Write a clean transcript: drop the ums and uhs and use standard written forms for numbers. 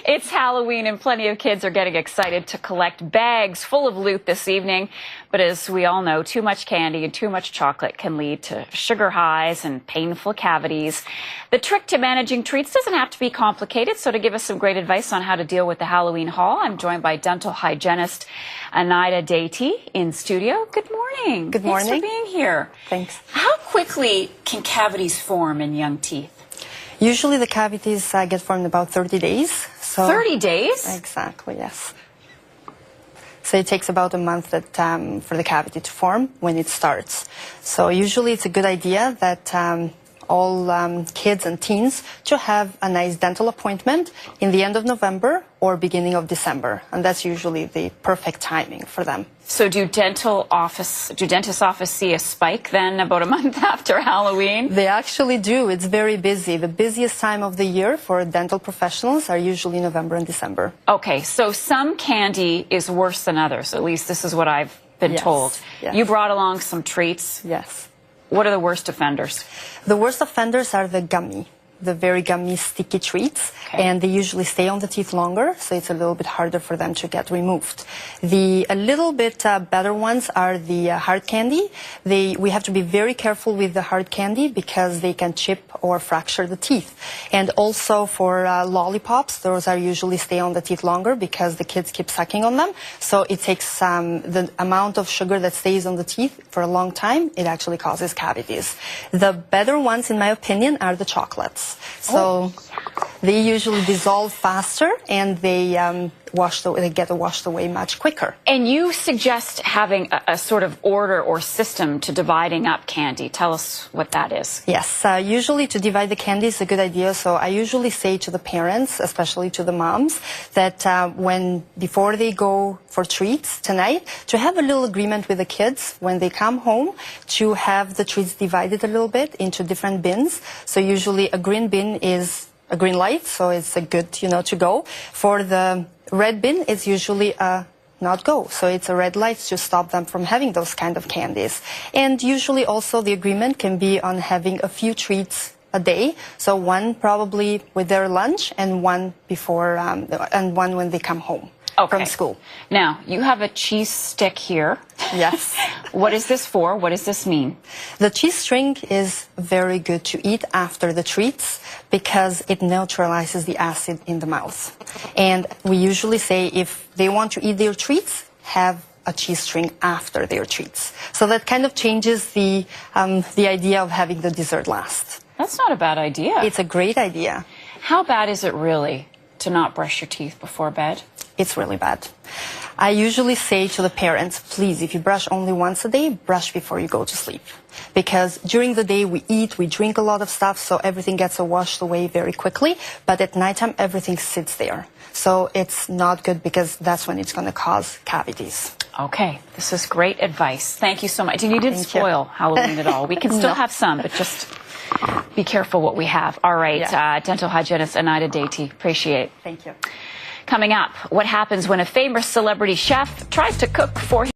It's Halloween and plenty of kids are getting excited to collect bags full of loot this evening. But as we all know, too much candy and too much chocolate can lead to sugar highs and painful cavities. The trick to managing treats doesn't have to be complicated. So to give us some great advice on how to deal with the Halloween haul, I'm joined by dental hygienist Anaida Deti in studio. Good morning. Good morning. Thanks for being here. Thanks. How quickly can cavities form in young teeth? Usually the cavities get formed in about 30 days. So 30 days? Exactly, yes. So it takes about a month for the cavity to form when it starts. So usually it's a good idea that all kids and teens to have a nice dental appointment in the end of November or beginning of December. And that's usually the perfect timing for them. So do dentist office see a spike then about a month after Halloween? They actually do. It's very busy. The busiest time of the year for dental professionals are usually November and December. Okay, so some candy is worse than others. At least this is what I've been told. Yes. You brought along some treats. Yes. What are the worst offenders? The worst offenders are the very gummy, sticky treats, and they usually stay on the teeth longer, so it's a little bit harder for them to get removed. A little bit better ones are the hard candy. We have to be very careful with the hard candy because they can chip or fracture the teeth. And also for lollipops, those are usually stay on the teeth longer because the kids keep sucking on them. So it takes the amount of sugar that stays on the teeth for a long time, it actually causes cavities. The better ones, in my opinion, are the chocolates. So they usually dissolve faster and they get washed away much quicker. And you suggest having a sort of order or system to dividing up candy. Tell us what that is. Yes, usually to divide the candy is a good idea. So I usually say to the parents, especially to the moms, that before they go for treats tonight, to have a little agreement with the kids when they come home to have the treats divided a little bit into different bins. So usually a green bin is a green light, so it's a good, to go. For the red bin, it's usually a not go. So it's a red light to stop them from having those kind of candies. And usually also the agreement can be on having a few treats a day. So one probably with their lunch and one before, and one when they come home. From school. Now, you have a cheese stick here. Yes. What is this for? What does this mean? The cheese string is very good to eat after the treats because it neutralizes the acid in the mouth. And we usually say if they want to eat their treats, have a cheese string after their treats. So that kind of changes the idea of having the dessert last. That's not a bad idea. It's a great idea. How bad is it really to not brush your teeth before bed? It's really bad. I usually say to the parents, please, if you brush only once a day, brush before you go to sleep. Because during the day we eat, we drink a lot of stuff, so everything gets washed away very quickly. But at nighttime, everything sits there. So it's not good because that's when it's going to cause cavities. Okay, this is great advice. Thank you so much. And you didn't spoil Halloween at all. We can still have some, but just be careful what we have. All right, dental hygienist Anaida Deti, appreciate it. Thank you. Coming up, what happens when a famous celebrity chef tries to cook for